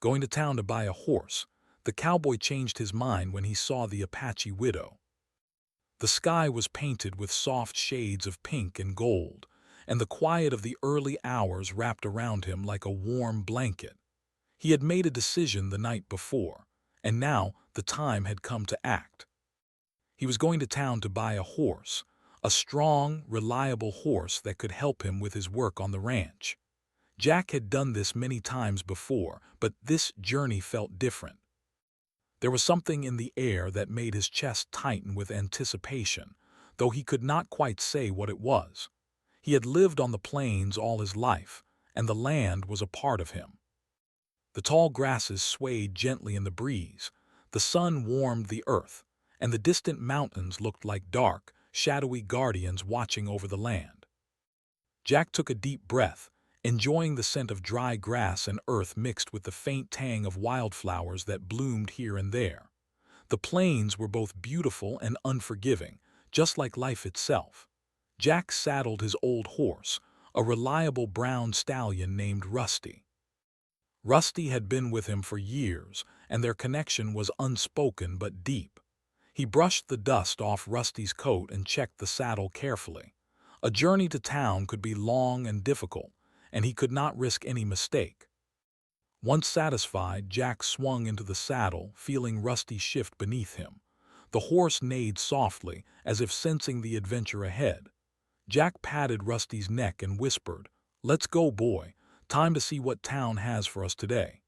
Going to town to buy a horse, the cowboy changed his mind when he saw the Apache widow. The sky was painted with soft shades of pink and gold, and the quiet of the early hours wrapped around him like a warm blanket. He had made a decision the night before, and now the time had come to act. He was going to town to buy a strong, reliable horse that could help him with his work on the ranch. Jack had done this many times before, but this journey felt different. There was something in the air that made his chest tighten with anticipation, though he could not quite say what it was. He had lived on the plains all his life, and the land was a part of him. The tall grasses swayed gently in the breeze, the sun warmed the earth, and the distant mountains looked like dark, shadowy guardians watching over the land. Jack took a deep breath, enjoying the scent of dry grass and earth mixed with the faint tang of wildflowers that bloomed here and there. The plains were both beautiful and unforgiving, just like life itself. Jack saddled his old horse, a reliable brown stallion named Rusty. Rusty had been with him for years, and their connection was unspoken but deep. He brushed the dust off Rusty's coat and checked the saddle carefully. A journey to town could be long and difficult, and he could not risk any mistake. Once satisfied, Jack swung into the saddle, feeling Rusty shift beneath him. The horse neighed softly, as if sensing the adventure ahead. Jack patted Rusty's neck and whispered, "Let's go, boy. Time to see what town has for us today."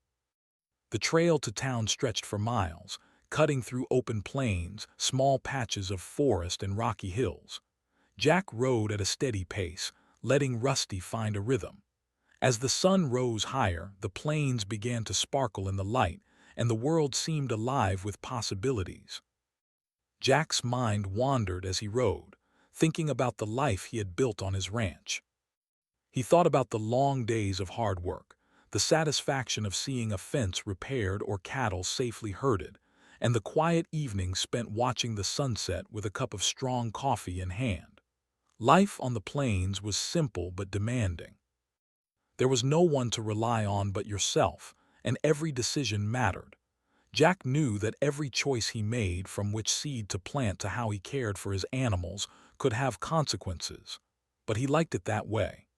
The trail to town stretched for miles, cutting through open plains, small patches of forest and rocky hills. Jack rode at a steady pace, letting Rusty find a rhythm. As the sun rose higher, the plains began to sparkle in the light, and the world seemed alive with possibilities. Jack's mind wandered as he rode, thinking about the life he had built on his ranch. He thought about the long days of hard work, the satisfaction of seeing a fence repaired or cattle safely herded, and the quiet evenings spent watching the sunset with a cup of strong coffee in hand. Life on the plains was simple but demanding. There was no one to rely on but yourself, and every decision mattered. Jack knew that every choice he made, from which seed to plant to how he cared for his animals, could have consequences, but he liked it that way.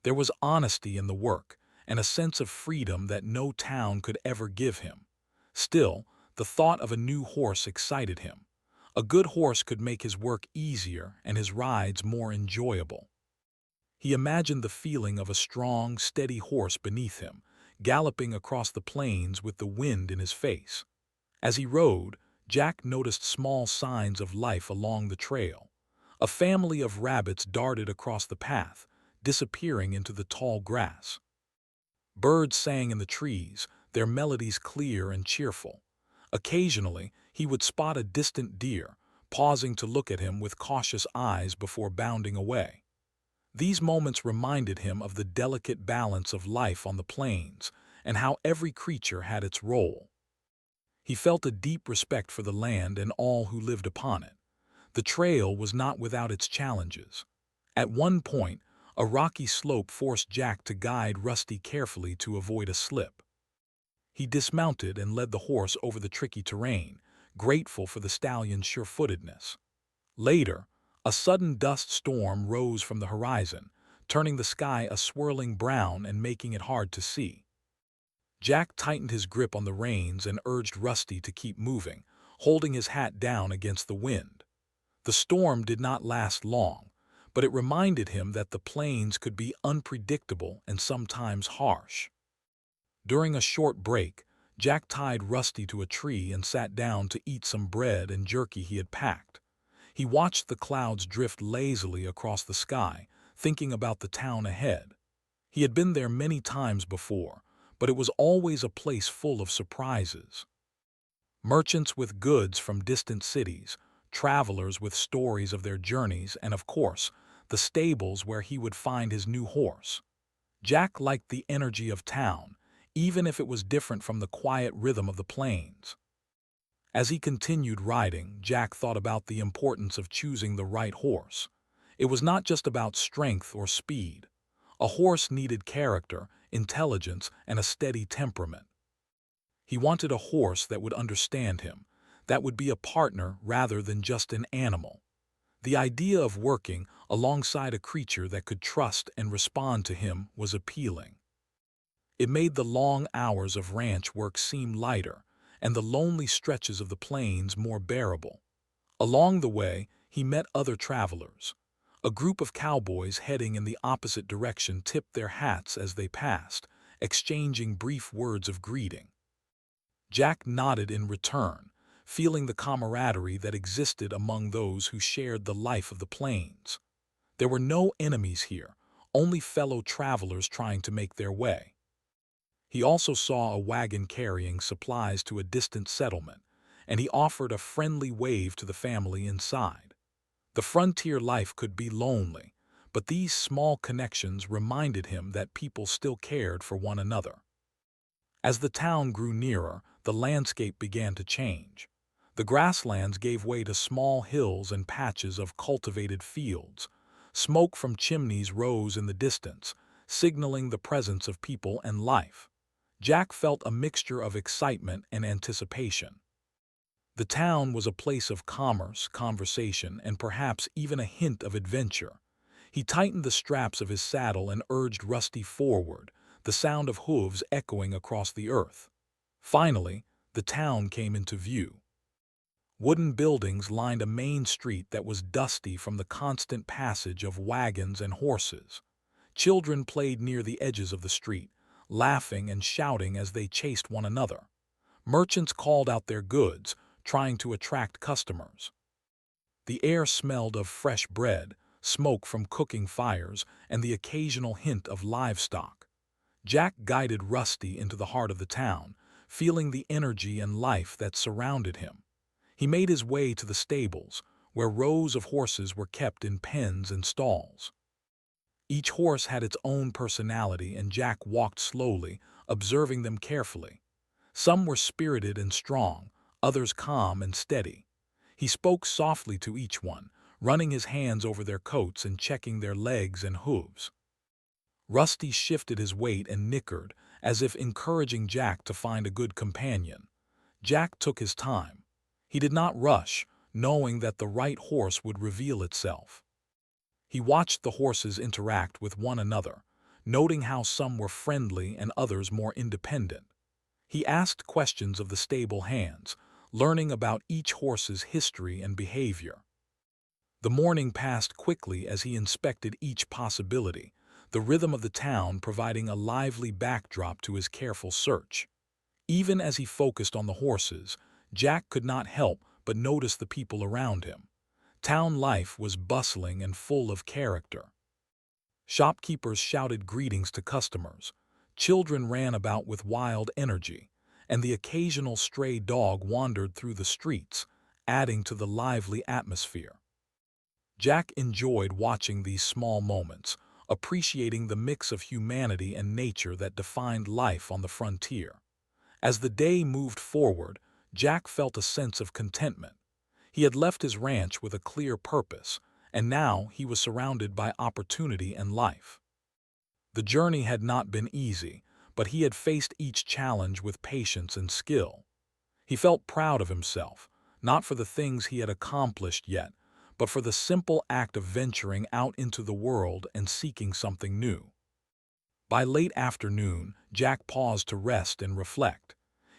There was honesty in the work, and a sense of freedom that no town could ever give him. Still, the thought of a new horse excited him. A good horse could make his work easier and his rides more enjoyable. He imagined the feeling of a strong, steady horse beneath him, galloping across the plains with the wind in his face. As he rode, Jack noticed small signs of life along the trail. A family of rabbits darted across the path, disappearing into the tall grass. Birds sang in the trees, their melodies clear and cheerful. Occasionally, he would spot a distant deer, pausing to look at him with cautious eyes before bounding away. These moments reminded him of the delicate balance of life on the plains and how every creature had its role. He felt a deep respect for the land and all who lived upon it. The trail was not without its challenges. At one point, a rocky slope forced Jack to guide Rusty carefully to avoid a slip. He dismounted and led the horse over the tricky terrain, grateful for the stallion's sure-footedness. Later, a sudden dust storm rose from the horizon, turning the sky a swirling brown and making it hard to see. Jack tightened his grip on the reins and urged Rusty to keep moving, holding his hat down against the wind. The storm did not last long, but it reminded him that the plains could be unpredictable and sometimes harsh. During a short break, Jack tied Rusty to a tree and sat down to eat some bread and jerky he had packed. He watched the clouds drift lazily across the sky, thinking about the town ahead. He had been there many times before, but it was always a place full of surprises. Merchants with goods from distant cities, travelers with stories of their journeys, and of course, the stables where he would find his new horse. Jack liked the energy of town, even if it was different from the quiet rhythm of the plains. As he continued riding, Jack thought about the importance of choosing the right horse. It was not just about strength or speed. A horse needed character, intelligence, and a steady temperament. He wanted a horse that would understand him, that would be a partner rather than just an animal. The idea of working alongside a creature that could trust and respond to him was appealing. It made the long hours of ranch work seem lighter, and the lonely stretches of the plains more bearable. Along the way, he met other travelers. A group of cowboys heading in the opposite direction tipped their hats as they passed, exchanging brief words of greeting. Jack nodded in return, feeling the camaraderie that existed among those who shared the life of the plains. There were no enemies here, only fellow travelers trying to make their way. He also saw a wagon carrying supplies to a distant settlement, and he offered a friendly wave to the family inside. The frontier life could be lonely, but these small connections reminded him that people still cared for one another. As the town grew nearer, the landscape began to change. The grasslands gave way to small hills and patches of cultivated fields. Smoke from chimneys rose in the distance, signaling the presence of people and life. Jack felt a mixture of excitement and anticipation. The town was a place of commerce, conversation, and perhaps even a hint of adventure. He tightened the straps of his saddle and urged Rusty forward, the sound of hooves echoing across the earth. Finally, the town came into view. Wooden buildings lined a main street that was dusty from the constant passage of wagons and horses. Children played near the edges of the street, laughing and shouting as they chased one another. Merchants called out their goods, trying to attract customers. The air smelled of fresh bread, smoke from cooking fires, and the occasional hint of livestock. Jack guided Rusty into the heart of the town, feeling the energy and life that surrounded him. He made his way to the stables, where rows of horses were kept in pens and stalls. Each horse had its own personality, and Jack walked slowly, observing them carefully. Some were spirited and strong, others calm and steady. He spoke softly to each one, running his hands over their coats and checking their legs and hooves. Rusty shifted his weight and nickered, as if encouraging Jack to find a good companion. Jack took his time. He did not rush, knowing that the right horse would reveal itself. He watched the horses interact with one another, noting how some were friendly and others more independent. He asked questions of the stable hands, learning about each horse's history and behavior. The morning passed quickly as he inspected each possibility, the rhythm of the town providing a lively backdrop to his careful search. Even as he focused on the horses, Jack could not help but notice the people around him. Town life was bustling and full of character. Shopkeepers shouted greetings to customers, children ran about with wild energy, and the occasional stray dog wandered through the streets, adding to the lively atmosphere. Jack enjoyed watching these small moments, appreciating the mix of humanity and nature that defined life on the frontier. As the day moved forward, Jack felt a sense of contentment. He had left his ranch with a clear purpose, and now he was surrounded by opportunity and life. The journey had not been easy, but he had faced each challenge with patience and skill. He felt proud of himself, not for the things he had accomplished yet, but for the simple act of venturing out into the world and seeking something new. By late afternoon, Jack paused to rest and reflect.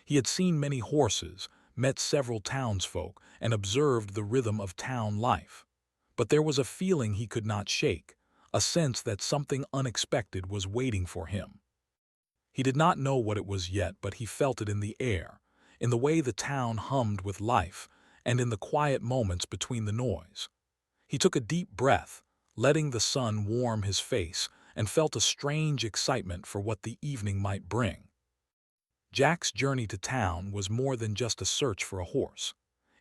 He had seen many horses, met several townsfolk, and observed the rhythm of town life. But there was a feeling he could not shake, a sense that something unexpected was waiting for him. He did not know what it was yet, but he felt it in the air, in the way the town hummed with life, and in the quiet moments between the noise. He took a deep breath, letting the sun warm his face, and felt a strange excitement for what the evening might bring. Jack's journey to town was more than just a search for a horse.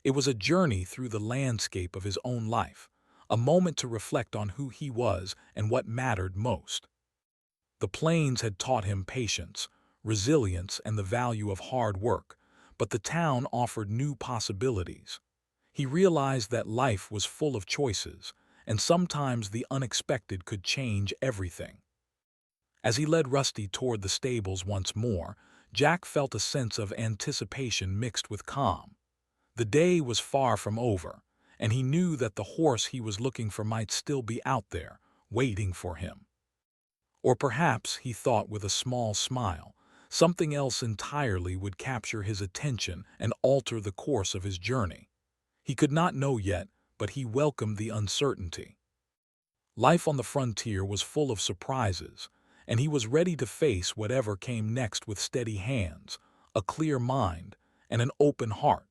It was a journey through the landscape of his own life, a moment to reflect on who he was and what mattered most. The plains had taught him patience, resilience, and the value of hard work, but the town offered new possibilities. He realized that life was full of choices, and sometimes the unexpected could change everything. As he led Rusty toward the stables once more, Jack felt a sense of anticipation mixed with calm. The day was far from over, and he knew that the horse he was looking for might still be out there, waiting for him. Or perhaps, he thought with a small smile, something else entirely would capture his attention and alter the course of his journey. He could not know yet, but he welcomed the uncertainty. Life on the frontier was full of surprises, and he was ready to face whatever came next with steady hands, a clear mind, and an open heart.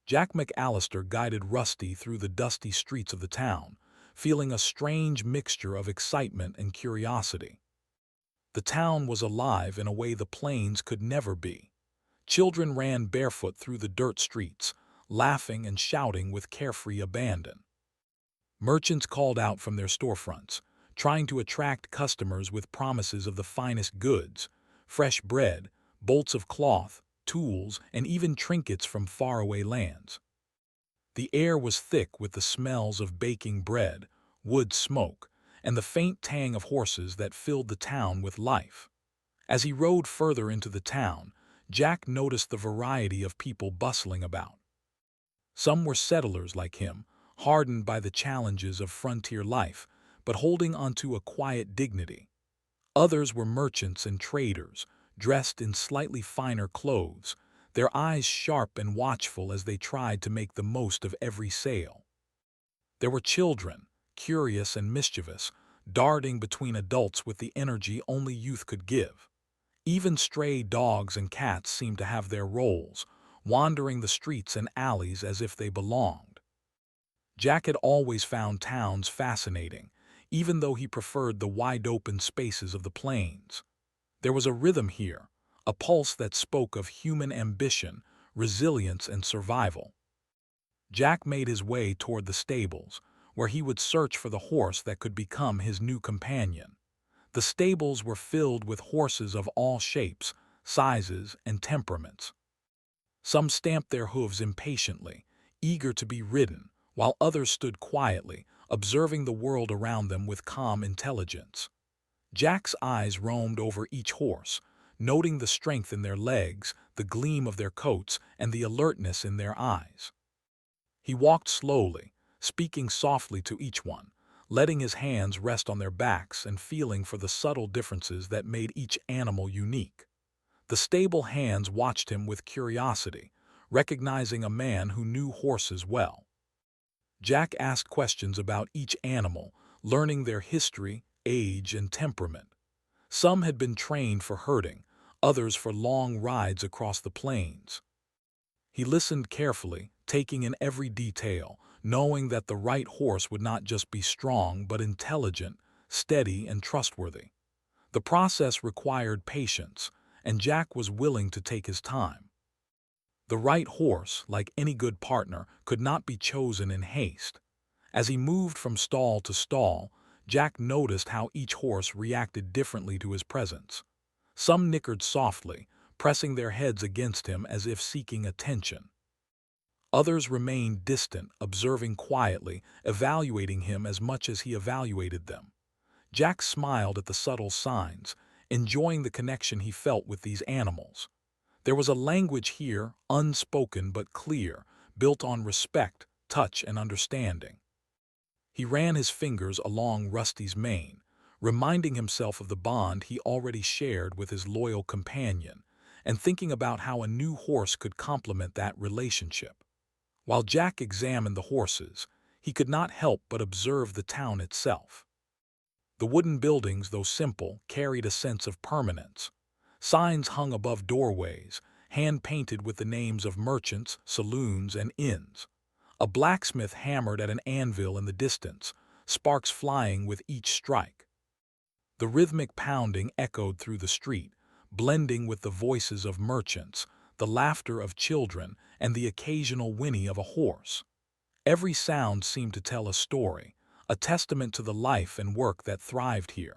Jack McAllister guided Rusty through the dusty streets of the town, feeling a strange mixture of excitement and curiosity. The town was alive in a way the plains could never be. Children ran barefoot through the dirt streets, laughing and shouting with carefree abandon. Merchants called out from their storefronts, trying to attract customers with promises of the finest goods, fresh bread, bolts of cloth, tools, and even trinkets from faraway lands. The air was thick with the smells of baking bread, wood smoke, and the faint tang of horses that filled the town with life. As he rode further into the town, Jack noticed the variety of people bustling about. Some were settlers like him, hardened by the challenges of frontier life, but holding onto a quiet dignity. Others were merchants and traders, dressed in slightly finer clothes, their eyes sharp and watchful as they tried to make the most of every sale. There were children, curious and mischievous, darting between adults with the energy only youth could give. Even stray dogs and cats seemed to have their roles, wandering the streets and alleys as if they belonged. Jack had always found towns fascinating, even though he preferred the wide-open spaces of the plains. There was a rhythm here, a pulse that spoke of human ambition, resilience, and survival. Jack made his way toward the stables, where he would search for the horse that could become his new companion. The stables were filled with horses of all shapes, sizes, and temperaments. Some stamped their hooves impatiently, eager to be ridden, while others stood quietly, observing the world around them with calm intelligence. Jack's eyes roamed over each horse, noting the strength in their legs, the gleam of their coats, and the alertness in their eyes. He walked slowly, speaking softly to each one, letting his hands rest on their backs and feeling for the subtle differences that made each animal unique. The stable hands watched him with curiosity, recognizing a man who knew horses well. Jack asked questions about each animal, learning their history, age, and temperament. Some had been trained for herding, others for long rides across the plains. He listened carefully, taking in every detail, knowing that the right horse would not just be strong but intelligent, steady, and trustworthy. The process required patience, and Jack was willing to take his time. The right horse, like any good partner, could not be chosen in haste. As he moved from stall to stall, Jack noticed how each horse reacted differently to his presence. Some nickered softly, pressing their heads against him as if seeking attention. Others remained distant, observing quietly, evaluating him as much as he evaluated them. Jack smiled at the subtle signs, enjoying the connection he felt with these animals. There was a language here, unspoken but clear, built on respect, touch, and understanding. He ran his fingers along Rusty's mane, reminding himself of the bond he already shared with his loyal companion, and thinking about how a new horse could complement that relationship. While Jack examined the horses, he could not help but observe the town itself. The wooden buildings, though simple, carried a sense of permanence. Signs hung above doorways, hand-painted with the names of merchants, saloons, and inns. A blacksmith hammered at an anvil in the distance, sparks flying with each strike. The rhythmic pounding echoed through the street, blending with the voices of merchants, the laughter of children, and the occasional whinny of a horse. Every sound seemed to tell a story, a testament to the life and work that thrived here.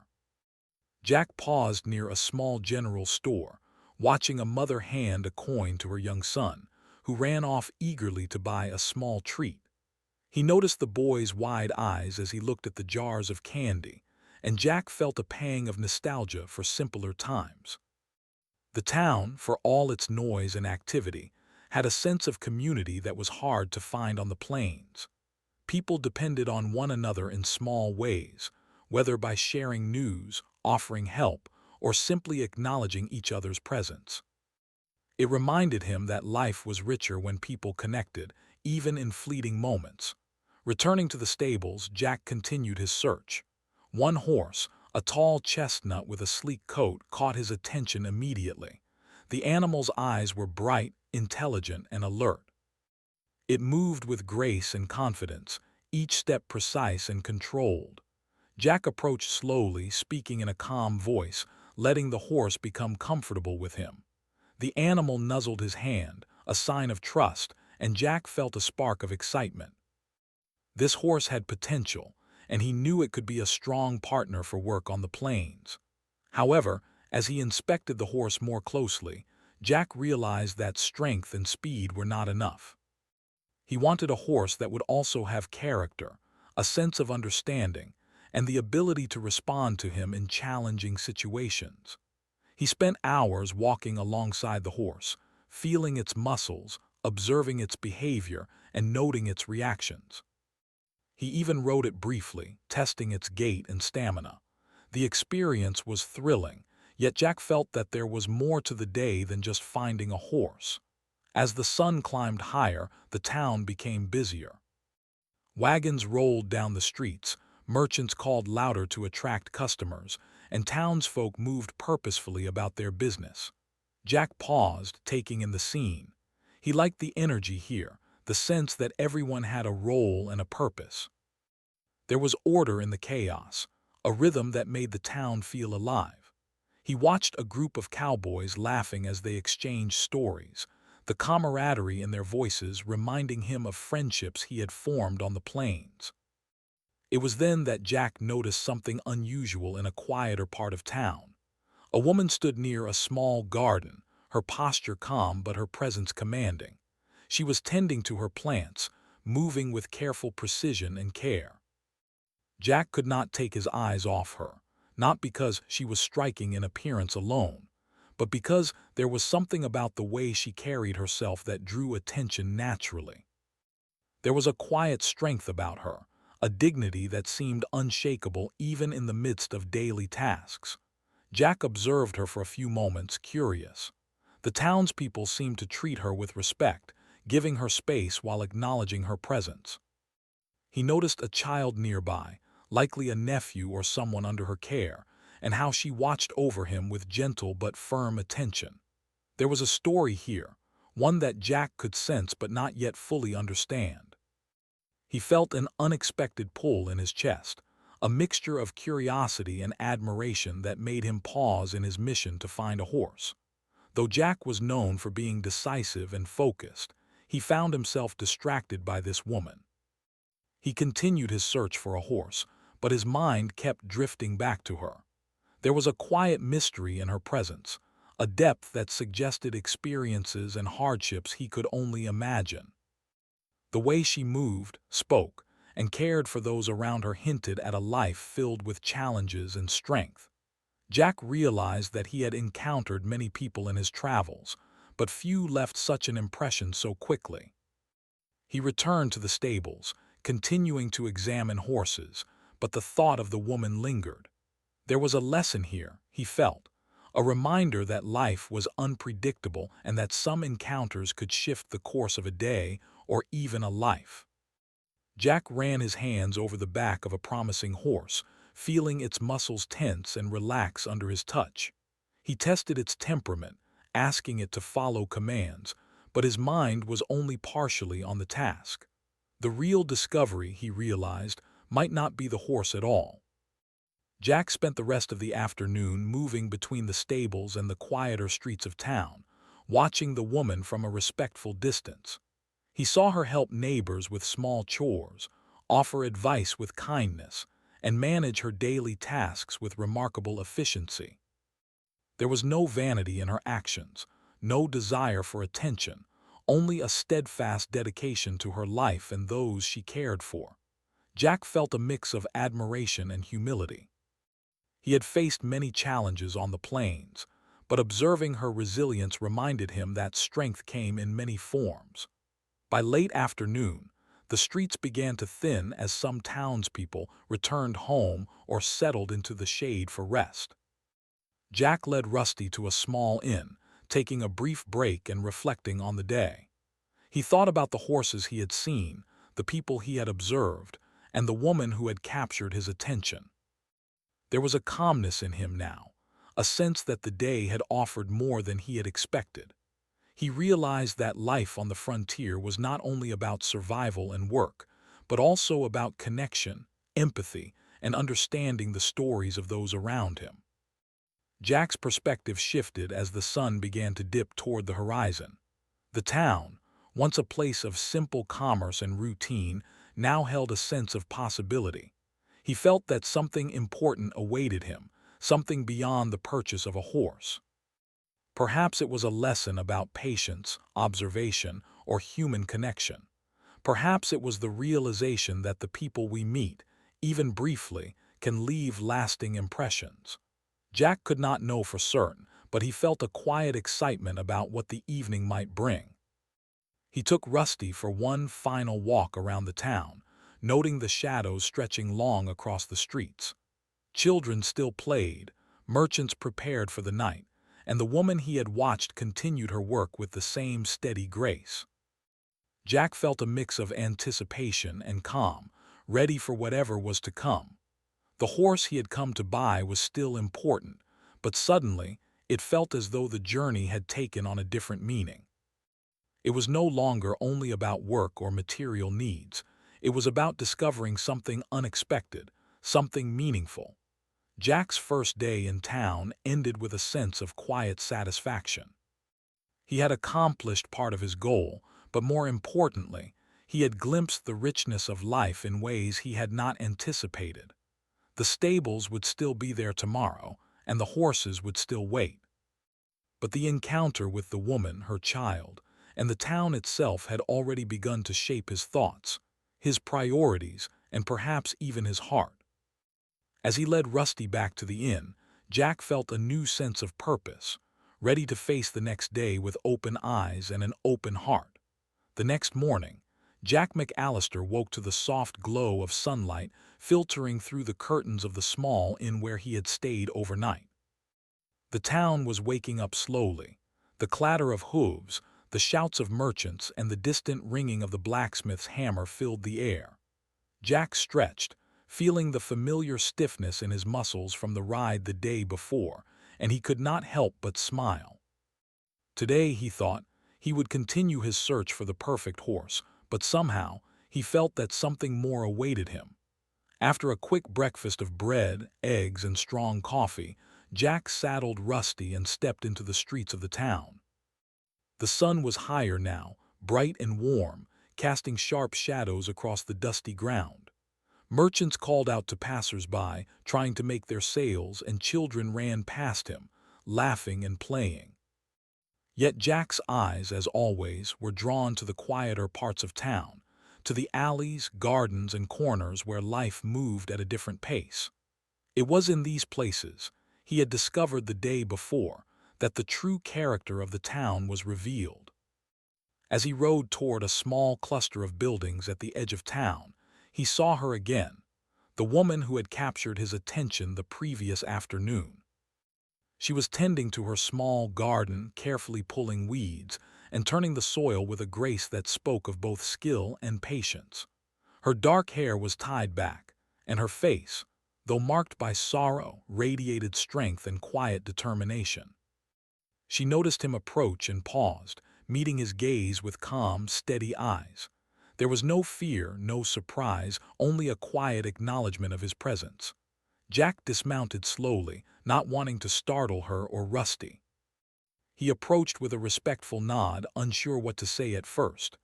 Jack paused near a small general store, watching a mother hand a coin to her young son, who ran off eagerly to buy a small treat. He noticed the boy's wide eyes as he looked at the jars of candy, and Jack felt a pang of nostalgia for simpler times. The town, for all its noise and activity, had a sense of community that was hard to find on the plains. People depended on one another in small ways, whether by sharing news, offering help, or simply acknowledging each other's presence. It reminded him that life was richer when people connected, even in fleeting moments. Returning to the stables, Jack continued his search. One horse, a tall chestnut with a sleek coat, caught his attention immediately. The animal's eyes were bright, intelligent, and alert. It moved with grace and confidence, each step precise and controlled. Jack approached slowly, speaking in a calm voice, letting the horse become comfortable with him. The animal nuzzled his hand, a sign of trust, and Jack felt a spark of excitement. This horse had potential, and he knew it could be a strong partner for work on the plains. However, as he inspected the horse more closely, Jack realized that strength and speed were not enough. He wanted a horse that would also have character, a sense of understanding, and the ability to respond to him in challenging situations. He spent hours walking alongside the horse, feeling its muscles, observing its behavior, and noting its reactions. He even rode it briefly, testing its gait and stamina. The experience was thrilling, yet Jack felt that there was more to the day than just finding a horse. As the sun climbed higher, the town became busier. Wagons rolled down the streets, merchants called louder to attract customers, and townsfolk moved purposefully about their business. Jack paused, taking in the scene. He liked the energy here, the sense that everyone had a role and a purpose. There was order in the chaos, a rhythm that made the town feel alive. He watched a group of cowboys laughing as they exchanged stories, the camaraderie in their voices reminding him of friendships he had formed on the plains. It was then that Jack noticed something unusual in a quieter part of town. A woman stood near a small garden, her posture calm but her presence commanding. She was tending to her plants, moving with careful precision and care. Jack could not take his eyes off her, not because she was striking in appearance alone, but because there was something about the way she carried herself that drew attention naturally. There was a quiet strength about her, a dignity that seemed unshakable even in the midst of daily tasks. Jack observed her for a few moments, curious. The townspeople seemed to treat her with respect, giving her space while acknowledging her presence. He noticed a child nearby, likely a nephew or someone under her care, and how she watched over him with gentle but firm attention. There was a story here, one that Jack could sense but not yet fully understand. He felt an unexpected pull in his chest, a mixture of curiosity and admiration that made him pause in his mission to find a horse. Though Jack was known for being decisive and focused, he found himself distracted by this woman. He continued his search for a horse, but his mind kept drifting back to her. There was a quiet mystery in her presence, a depth that suggested experiences and hardships he could only imagine. The way she moved, spoke, and cared for those around her hinted at a life filled with challenges and strength. Jack realized that he had encountered many people in his travels, but few left such an impression so quickly. He returned to the stables, continuing to examine horses, but the thought of the woman lingered. There was a lesson here, he felt, a reminder that life was unpredictable and that some encounters could shift the course of a day or even a life. Jack ran his hands over the back of a promising horse, feeling its muscles tense and relax under his touch. He tested its temperament, asking it to follow commands, but his mind was only partially on the task. The real discovery, he realized, might not be the horse at all. Jack spent the rest of the afternoon moving between the stables and the quieter streets of town, watching the woman from a respectful distance. He saw her help neighbors with small chores, offer advice with kindness, and manage her daily tasks with remarkable efficiency. There was no vanity in her actions, no desire for attention, only a steadfast dedication to her life and those she cared for. Jack felt a mix of admiration and humility. He had faced many challenges on the plains, but observing her resilience reminded him that strength came in many forms. By late afternoon, the streets began to thin as some townspeople returned home or settled into the shade for rest. Jack led Rusty to a small inn, taking a brief break and reflecting on the day. He thought about the horses he had seen, the people he had observed, and the woman who had captured his attention. There was a calmness in him now, a sense that the day had offered more than he had expected. He realized that life on the frontier was not only about survival and work, but also about connection, empathy, and understanding the stories of those around him. Jack's perspective shifted as the sun began to dip toward the horizon. The town, once a place of simple commerce and routine, now held a sense of possibility. He felt that something important awaited him, something beyond the purchase of a horse. Perhaps it was a lesson about patience, observation, or human connection. Perhaps it was the realization that the people we meet, even briefly, can leave lasting impressions. Jack could not know for certain, but he felt a quiet excitement about what the evening might bring. He took Rusty for one final walk around the town, noting the shadows stretching long across the streets. Children still played, merchants prepared for the night, and the woman he had watched continued her work with the same steady grace. Jack felt a mix of anticipation and calm, ready for whatever was to come. The horse he had come to buy was still important, but suddenly it felt as though the journey had taken on a different meaning. It was no longer only about work or material needs. It was about discovering something unexpected, something meaningful. Jack's first day in town ended with a sense of quiet satisfaction. He had accomplished part of his goal, but more importantly, he had glimpsed the richness of life in ways he had not anticipated. The stables would still be there tomorrow, and the horses would still wait. But the encounter with the woman, her child, and the town itself had already begun to shape his thoughts, his priorities, and perhaps even his heart. As he led Rusty back to the inn, Jack felt a new sense of purpose, ready to face the next day with open eyes and an open heart. The next morning, Jack McAllister woke to the soft glow of sunlight filtering through the curtains of the small inn where he had stayed overnight. The town was waking up slowly. The clatter of hooves, the shouts of merchants, and the distant ringing of the blacksmith's hammer filled the air. Jack stretched, feeling the familiar stiffness in his muscles from the ride the day before, and he could not help but smile. Today, he thought, he would continue his search for the perfect horse, but somehow he felt that something more awaited him. After a quick breakfast of bread, eggs, and strong coffee, Jack saddled Rusty and stepped into the streets of the town. The sun was higher now, bright and warm, casting sharp shadows across the dusty ground. Merchants called out to passers-by, trying to make their sales, and children ran past him, laughing and playing. Yet Jack's eyes, as always, were drawn to the quieter parts of town, to the alleys, gardens, and corners where life moved at a different pace. It was in these places, he had discovered the day before, that the true character of the town was revealed. As he rode toward a small cluster of buildings at the edge of town, he saw her again, the woman who had captured his attention the previous afternoon. She was tending to her small garden, carefully pulling weeds, and turning the soil with a grace that spoke of both skill and patience. Her dark hair was tied back, and her face, though marked by sorrow, radiated strength and quiet determination. She noticed him approach and paused, meeting his gaze with calm, steady eyes. There was no fear, no surprise, only a quiet acknowledgement of his presence. Jack dismounted slowly, not wanting to startle her or Rusty. He approached with a respectful nod, unsure what to say at first.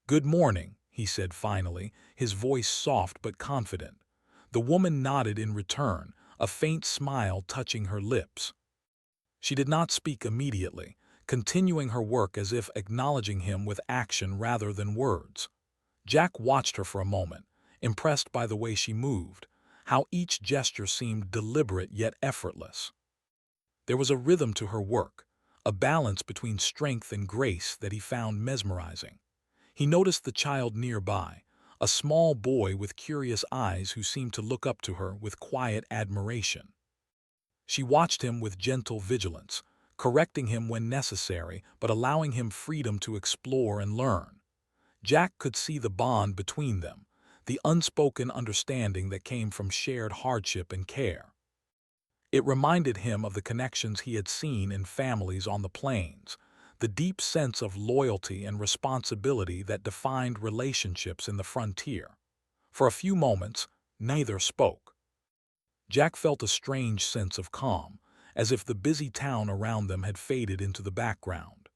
"Good morning," he said finally, his voice soft but confident. The woman nodded in return, a faint smile touching her lips. She did not speak immediately, continuing her work as if acknowledging him with action rather than words. Jack watched her for a moment, impressed by the way she moved, how each gesture seemed deliberate yet effortless. There was a rhythm to her work, a balance between strength and grace that he found mesmerizing. He noticed the child nearby, a small boy with curious eyes who seemed to look up to her with quiet admiration. She watched him with gentle vigilance, correcting him when necessary but allowing him freedom to explore and learn. Jack could see the bond between them, the unspoken understanding that came from shared hardship and care. It reminded him of the connections he had seen in families on the plains, the deep sense of loyalty and responsibility that defined relationships in the frontier. For a few moments, neither spoke. Jack felt a strange sense of calm, as if the busy town around them had faded into the background.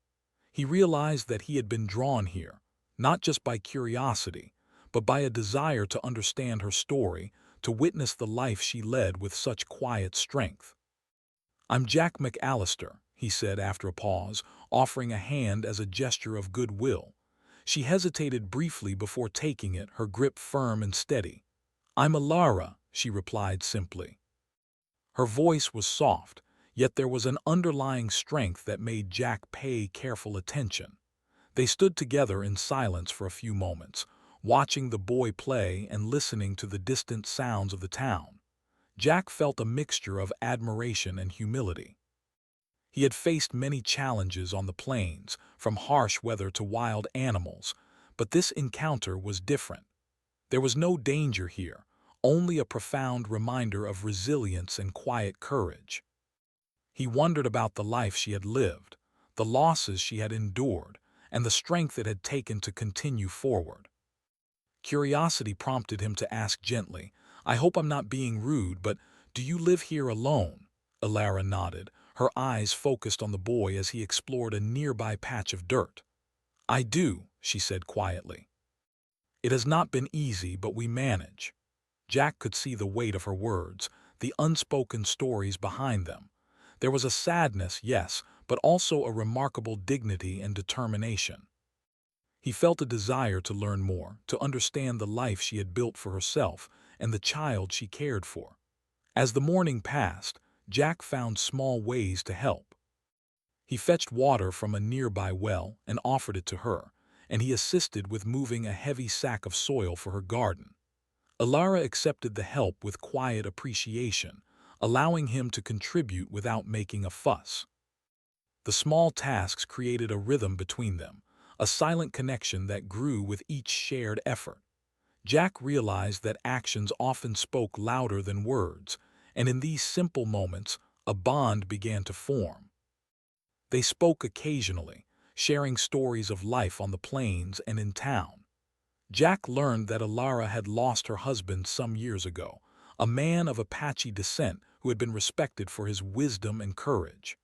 He realized that he had been drawn here, not just by curiosity, but by a desire to understand her story, to witness the life she led with such quiet strength. "I'm Jack McAllister," he said after a pause, offering a hand as a gesture of goodwill. She hesitated briefly before taking it, her grip firm and steady. "I'm Alara," she replied simply. Her voice was soft, yet there was an underlying strength that made Jack pay careful attention. They stood together in silence for a few moments, watching the boy play and listening to the distant sounds of the town. Jack felt a mixture of admiration and humility. He had faced many challenges on the plains, from harsh weather to wild animals, but this encounter was different. There was no danger here, only a profound reminder of resilience and quiet courage. He wondered about the life she had lived, the losses she had endured, and the strength it had taken to continue forward. Curiosity prompted him to ask gently, "I hope I'm not being rude, but do you live here alone?" Alara nodded, her eyes focused on the boy as he explored a nearby patch of dirt. "I do," she said quietly. "It has not been easy, but we manage." Jack could see the weight of her words, the unspoken stories behind them. There was a sadness, yes, but also a remarkable dignity and determination. He felt a desire to learn more, to understand the life she had built for herself and the child she cared for. As the morning passed, Jack found small ways to help. He fetched water from a nearby well and offered it to her, and he assisted with moving a heavy sack of soil for her garden. Alara accepted the help with quiet appreciation, allowing him to contribute without making a fuss. The small tasks created a rhythm between them, a silent connection that grew with each shared effort. Jack realized that actions often spoke louder than words, and in these simple moments, a bond began to form. They spoke occasionally, sharing stories of life on the plains and in town. Jack learned that Alara had lost her husband some years ago, a man of Apache descent who had been respected for his wisdom and courage.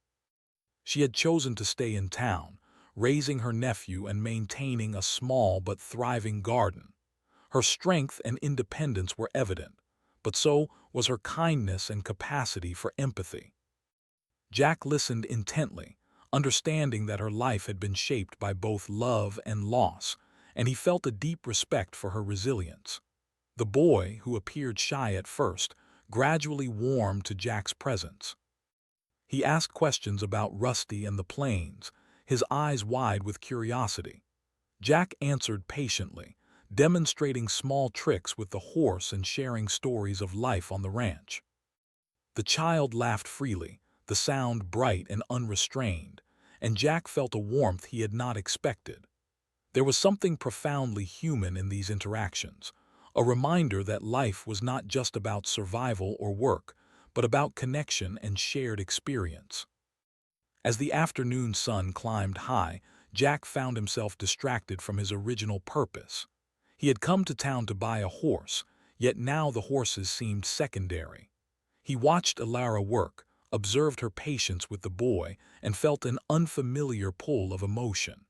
She had chosen to stay in town, raising her nephew and maintaining a small but thriving garden. Her strength and independence were evident, but so was her kindness and capacity for empathy. Jack listened intently, understanding that her life had been shaped by both love and loss, and he felt a deep respect for her resilience. The boy, who appeared shy at first, gradually warmed to Jack's presence. He asked questions about Rusty and the plains, his eyes wide with curiosity. Jack answered patiently, demonstrating small tricks with the horse and sharing stories of life on the ranch. The child laughed freely, the sound bright and unrestrained, and Jack felt a warmth he had not expected. There was something profoundly human in these interactions, a reminder that life was not just about survival or work, but about connection and shared experience. As the afternoon sun climbed high, Jack found himself distracted from his original purpose. He had come to town to buy a horse, yet now the horses seemed secondary. He watched Alara work, observed her patience with the boy, and felt an unfamiliar pull of emotion.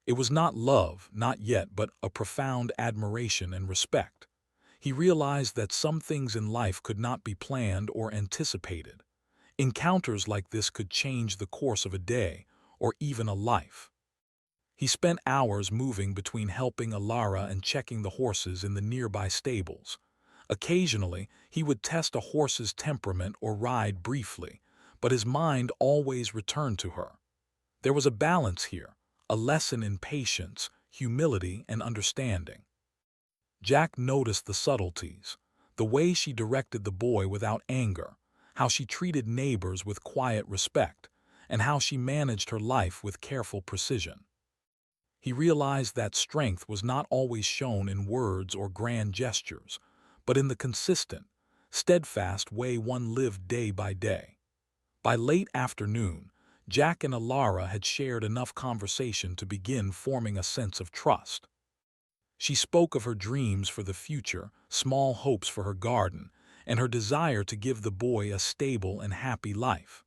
It was not love, not yet, but a profound admiration and respect. He realized that some things in life could not be planned or anticipated. Encounters like this could change the course of a day, or even a life. He spent hours moving between helping Alara and checking the horses in the nearby stables. Occasionally, he would test a horse's temperament or ride briefly, but his mind always returned to her. There was a balance here, a lesson in patience, humility, and understanding. Jack noticed the subtleties, the way she directed the boy without anger, how she treated neighbors with quiet respect, and how she managed her life with careful precision. He realized that strength was not always shown in words or grand gestures, but in the consistent, steadfast way one lived day by day. By late afternoon, Jack and Alara had shared enough conversation to begin forming a sense of trust. She spoke of her dreams for the future, small hopes for her garden, and her desire to give the boy a stable and happy life.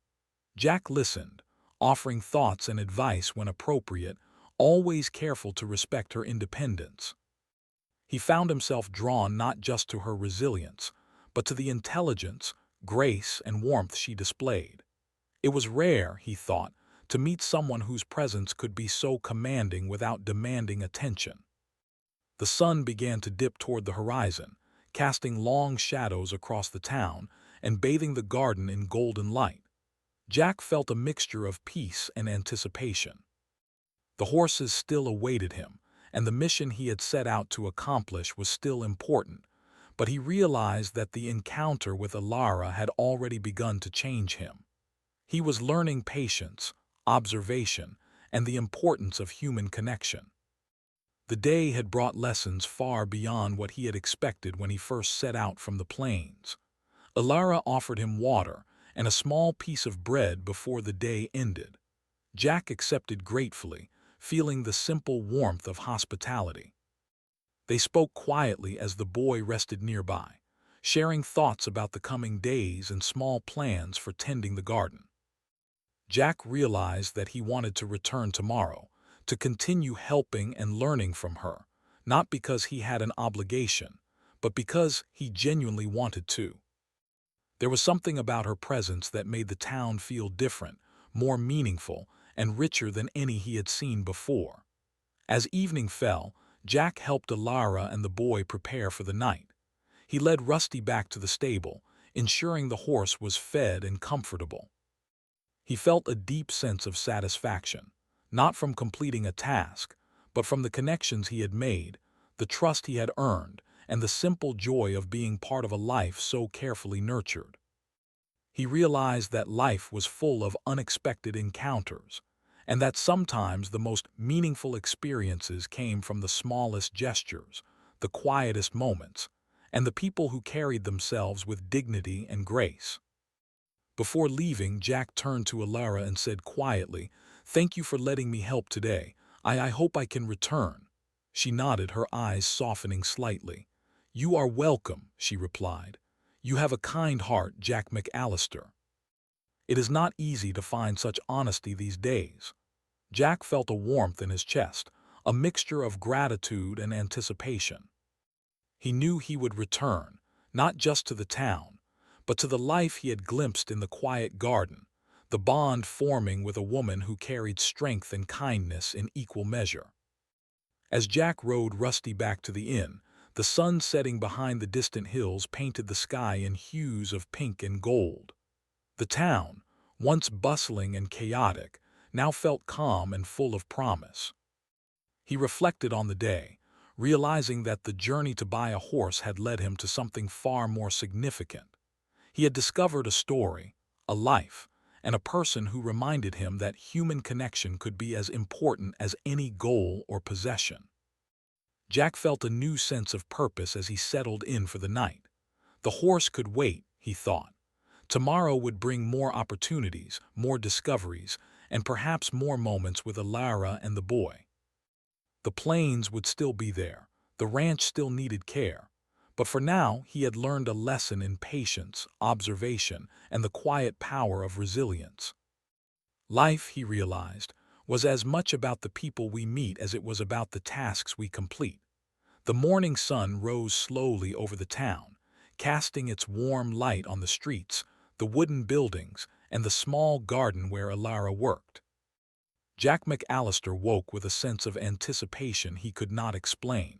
Jack listened, offering thoughts and advice when appropriate, always careful to respect her independence. He found himself drawn not just to her resilience, but to the intelligence, grace, and warmth she displayed. It was rare, he thought, to meet someone whose presence could be so commanding without demanding attention. The sun began to dip toward the horizon, casting long shadows across the town and bathing the garden in golden light. Jack felt a mixture of peace and anticipation. The horses still awaited him, and the mission he had set out to accomplish was still important, but he realized that the encounter with Alara had already begun to change him. He was learning patience, observation, and the importance of human connection. The day had brought lessons far beyond what he had expected when he first set out from the plains. Alara offered him water and a small piece of bread before the day ended. Jack accepted gratefully, feeling the simple warmth of hospitality. They spoke quietly as the boy rested nearby, sharing thoughts about the coming days and small plans for tending the garden. Jack realized that he wanted to return tomorrow, to continue helping and learning from her, not because he had an obligation, but because he genuinely wanted to. There was something about her presence that made the town feel different, more meaningful, and richer than any he had seen before. As evening fell, Jack helped Alara and the boy prepare for the night. He led Rusty back to the stable, ensuring the horse was fed and comfortable. He felt a deep sense of satisfaction, not from completing a task, but from the connections he had made, the trust he had earned, and the simple joy of being part of a life so carefully nurtured. He realized that life was full of unexpected encounters, and that sometimes the most meaningful experiences came from the smallest gestures, the quietest moments, and the people who carried themselves with dignity and grace. Before leaving, Jack turned to Alara and said quietly, "Thank you for letting me help today. I hope I can return." She nodded, her eyes softening slightly. "You are welcome," she replied. "You have a kind heart, Jack McAllister." It is not easy to find such honesty these days. Jack felt a warmth in his chest, a mixture of gratitude and anticipation. He knew he would return, not just to the town, but to the life he had glimpsed in the quiet garden, the bond forming with a woman who carried strength and kindness in equal measure. As Jack rode Rusty back to the inn, the sun setting behind the distant hills painted the sky in hues of pink and gold. The town, once bustling and chaotic, now felt calm and full of promise. He reflected on the day, realizing that the journey to buy a horse had led him to something far more significant. He had discovered a story, a life, and a person who reminded him that human connection could be as important as any goal or possession. Jack felt a new sense of purpose as he settled in for the night. The horse could wait, he thought. Tomorrow would bring more opportunities, more discoveries, and perhaps more moments with Alara and the boy. The plains would still be there, the ranch still needed care, but for now he had learned a lesson in patience, observation, and the quiet power of resilience. Life, he realized, was as much about the people we meet as it was about the tasks we complete. The morning sun rose slowly over the town, casting its warm light on the streets, the wooden buildings, and the small garden where Alara worked. Jack McAllister woke with a sense of anticipation he could not explain.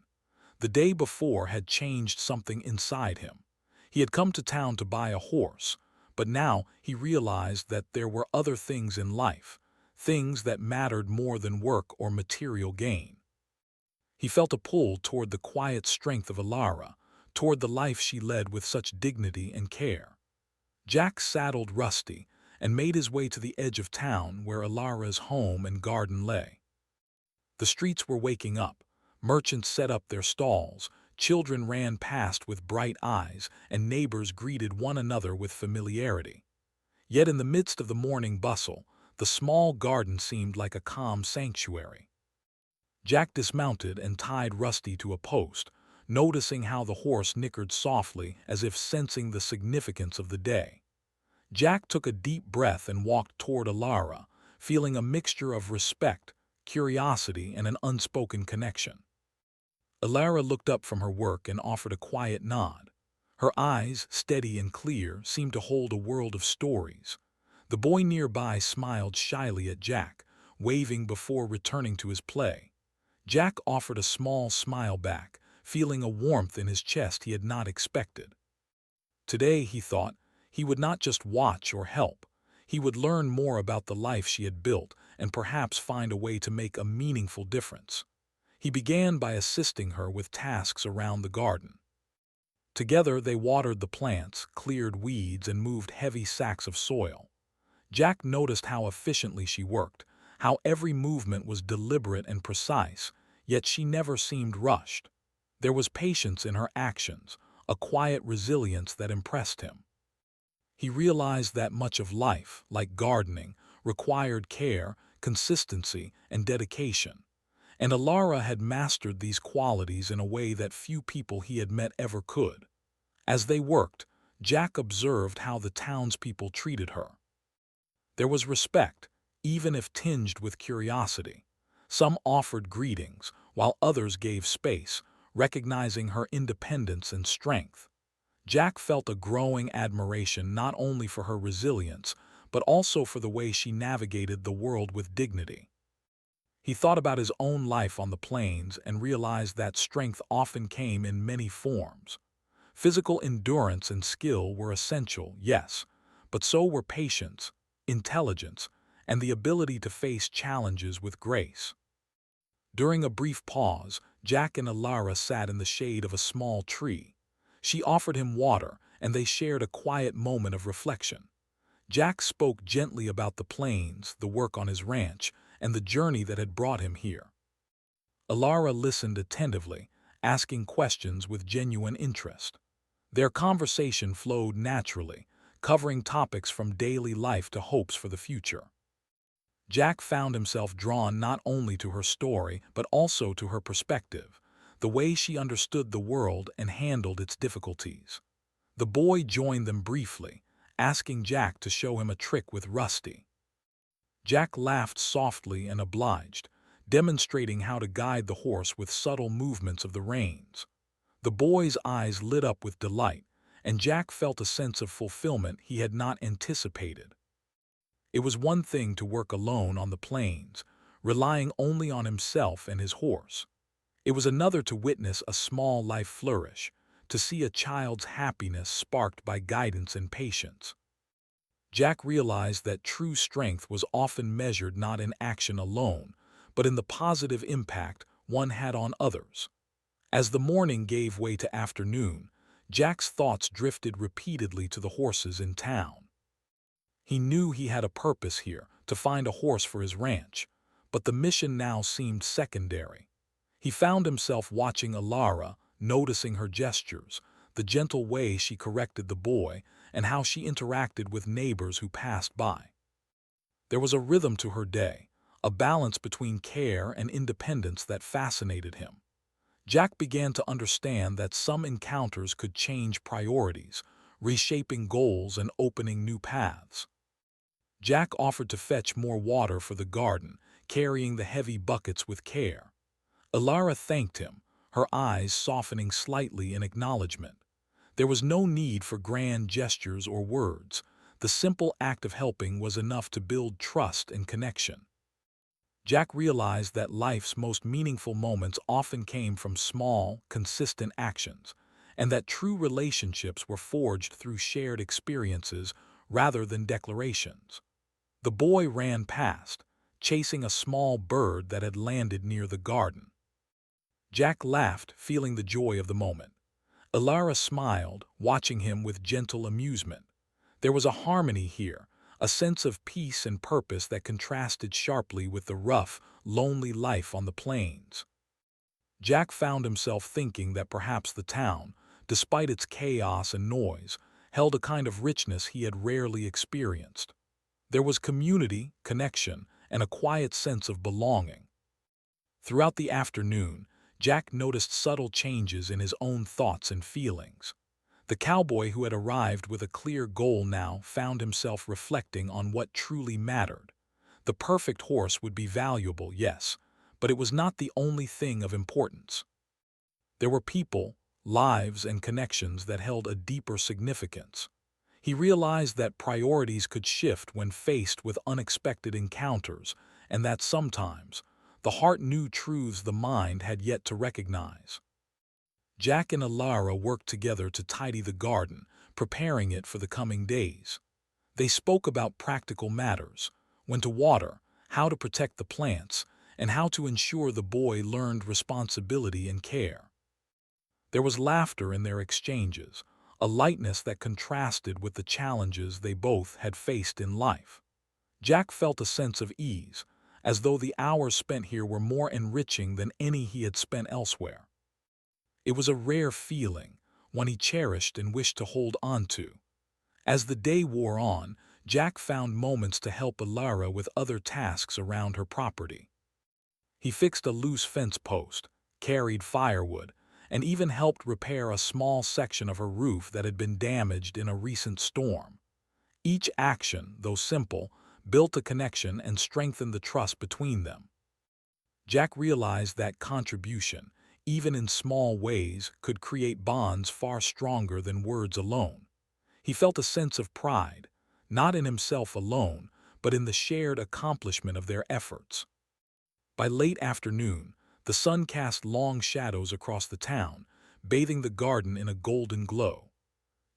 The day before had changed something inside him. He had come to town to buy a horse, But now he realized that there were other things in life, things that mattered more than work or material gain. He felt a pull toward the quiet strength of Alara, toward the life she led with such dignity and care. Jack saddled Rusty and made his way to the edge of town where Alara's home and garden lay. The streets were waking up. Merchants set up their stalls, children ran past with bright eyes, and neighbors greeted one another with familiarity. Yet in the midst of the morning bustle, the small garden seemed like a calm sanctuary. Jack dismounted and tied Rusty to a post, noticing how the horse nickered softly as if sensing the significance of the day. Jack took a deep breath and walked toward Alara, feeling a mixture of respect, curiosity, and an unspoken connection. Alara looked up from her work and offered a quiet nod. Her eyes, steady and clear, seemed to hold a world of stories. The boy nearby smiled shyly at Jack, waving before returning to his play. Jack offered a small smile back, feeling a warmth in his chest he had not expected. Today, he thought, he would not just watch or help. He would learn more about the life she had built and perhaps find a way to make a meaningful difference. He began by assisting her with tasks around the garden. Together they watered the plants, cleared weeds, and moved heavy sacks of soil. Jack noticed how efficiently she worked, how every movement was deliberate and precise, yet she never seemed rushed. There was patience in her actions, a quiet resilience that impressed him. He realized that much of life, like gardening, required care, consistency, and dedication. And Alara had mastered these qualities in a way that few people he had met ever could. As they worked, Jack observed how the townspeople treated her. There was respect, even if tinged with curiosity. Some offered greetings, while others gave space, recognizing her independence and strength. Jack felt a growing admiration not only for her resilience, but also for the way she navigated the world with dignity. He thought about his own life on the plains and realized that strength often came in many forms. Physical endurance and skill were essential, yes, but so were patience, intelligence, and the ability to face challenges with grace. During a brief pause, Jack and Alara sat in the shade of a small tree. She offered him water, and they shared a quiet moment of reflection. Jack spoke gently about the plains, the work on his ranch, and the journey that had brought him here. Alara listened attentively, asking questions with genuine interest. Their conversation flowed naturally, covering topics from daily life to hopes for the future. Jack found himself drawn not only to her story but also to her perspective, the way she understood the world and handled its difficulties. The boy joined them briefly, asking Jack to show him a trick with Rusty. Jack laughed softly and obliged, demonstrating how to guide the horse with subtle movements of the reins. The boy's eyes lit up with delight, and Jack felt a sense of fulfillment he had not anticipated. It was one thing to work alone on the plains, relying only on himself and his horse. It was another to witness a small life flourish, to see a child's happiness sparked by guidance and patience. Jack realized that true strength was often measured not in action alone, but in the positive impact one had on others. As the morning gave way to afternoon, Jack's thoughts drifted repeatedly to the horses in town. He knew he had a purpose here, to find a horse for his ranch, but the mission now seemed secondary. He found himself watching Alara, noticing her gestures, the gentle way she corrected the boy, and how she interacted with neighbors who passed by. There was a rhythm to her day, a balance between care and independence that fascinated him. Jack began to understand that some encounters could change priorities, reshaping goals and opening new paths. Jack offered to fetch more water for the garden, carrying the heavy buckets with care. Alara thanked him, her eyes softening slightly in acknowledgement. There was no need for grand gestures or words. The simple act of helping was enough to build trust and connection. Jack realized that life's most meaningful moments often came from small, consistent actions, and that true relationships were forged through shared experiences rather than declarations. The boy ran past, chasing a small bird that had landed near the garden. Jack laughed, feeling the joy of the moment. Alara smiled, watching him with gentle amusement. There was a harmony here, a sense of peace and purpose that contrasted sharply with the rough, lonely life on the plains. Jack found himself thinking that perhaps the town, despite its chaos and noise, held a kind of richness he had rarely experienced. There was community, connection, and a quiet sense of belonging. Throughout the afternoon, Jack noticed subtle changes in his own thoughts and feelings. The cowboy who had arrived with a clear goal now found himself reflecting on what truly mattered. The perfect horse would be valuable, yes, but it was not the only thing of importance. There were people, lives, and connections that held a deeper significance. He realized that priorities could shift when faced with unexpected encounters, and that sometimes the heart knew truths the mind had yet to recognize. Jack and Alara worked together to tidy the garden, preparing it for the coming days. They spoke about practical matters, when to water, how to protect the plants, and how to ensure the boy learned responsibility and care. There was laughter in their exchanges, a lightness that contrasted with the challenges they both had faced in life. Jack felt a sense of ease, as though the hours spent here were more enriching than any he had spent elsewhere. It was a rare feeling, one he cherished and wished to hold on to. As the day wore on, Jack found moments to help Alara with other tasks around her property. He fixed a loose fence post, carried firewood, and even helped repair a small section of her roof that had been damaged in a recent storm. Each action, though simple, built a connection and strengthened the trust between them. Jack realized that contribution, even in small ways, could create bonds far stronger than words alone. He felt a sense of pride, not in himself alone, but in the shared accomplishment of their efforts. By late afternoon, the sun cast long shadows across the town, bathing the garden in a golden glow.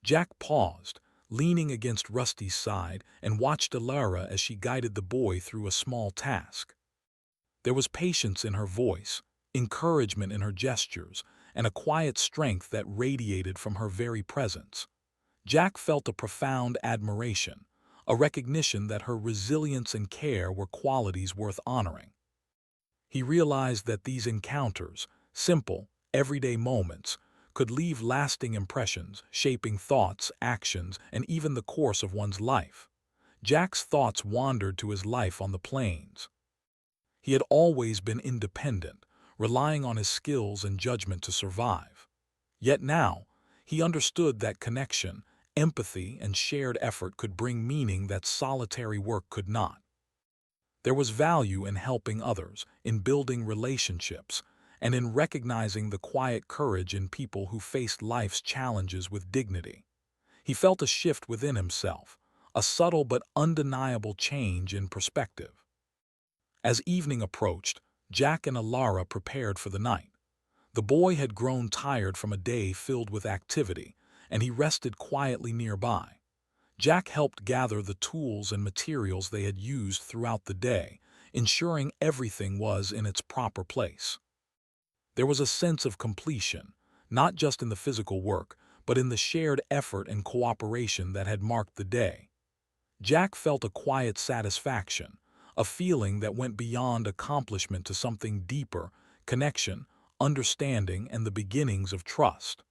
Jack paused, leaning against Rusty's side, and watched Alara as she guided the boy through a small task. There was patience in her voice, encouragement in her gestures, and a quiet strength that radiated from her very presence. Jack felt a profound admiration, a recognition that her resilience and care were qualities worth honoring. He realized that these encounters, simple, everyday moments, could leave lasting impressions, shaping thoughts, actions, and even the course of one's life. Jack's thoughts wandered to his life on the plains. He had always been independent, relying on his skills and judgment to survive. Yet now, he understood that connection, empathy, and shared effort could bring meaning that solitary work could not. There was value in helping others, in building relationships, and in recognizing the quiet courage in people who faced life's challenges with dignity. He felt a shift within himself, a subtle but undeniable change in perspective. As evening approached, Jack and Alara prepared for the night. The boy had grown tired from a day filled with activity, and he rested quietly nearby. Jack helped gather the tools and materials they had used throughout the day, ensuring everything was in its proper place. There was a sense of completion, not just in the physical work, but in the shared effort and cooperation that had marked the day. Jack felt a quiet satisfaction, a feeling that went beyond accomplishment to something deeper, connection, understanding, and the beginnings of trust.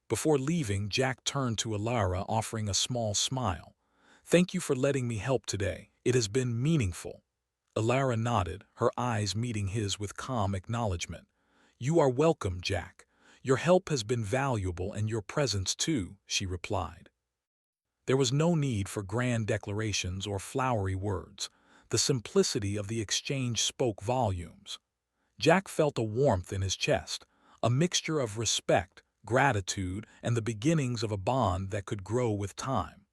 Before leaving, Jack turned to Alara, offering a small smile. "Thank you for letting me help today. It has been meaningful." Alara nodded, her eyes meeting his with calm acknowledgement. "You are welcome, Jack. Your help has been valuable, and your presence too," she replied. There was no need for grand declarations or flowery words. The simplicity of the exchange spoke volumes. Jack felt a warmth in his chest, a mixture of respect, gratitude, and the beginnings of a bond that could grow with time.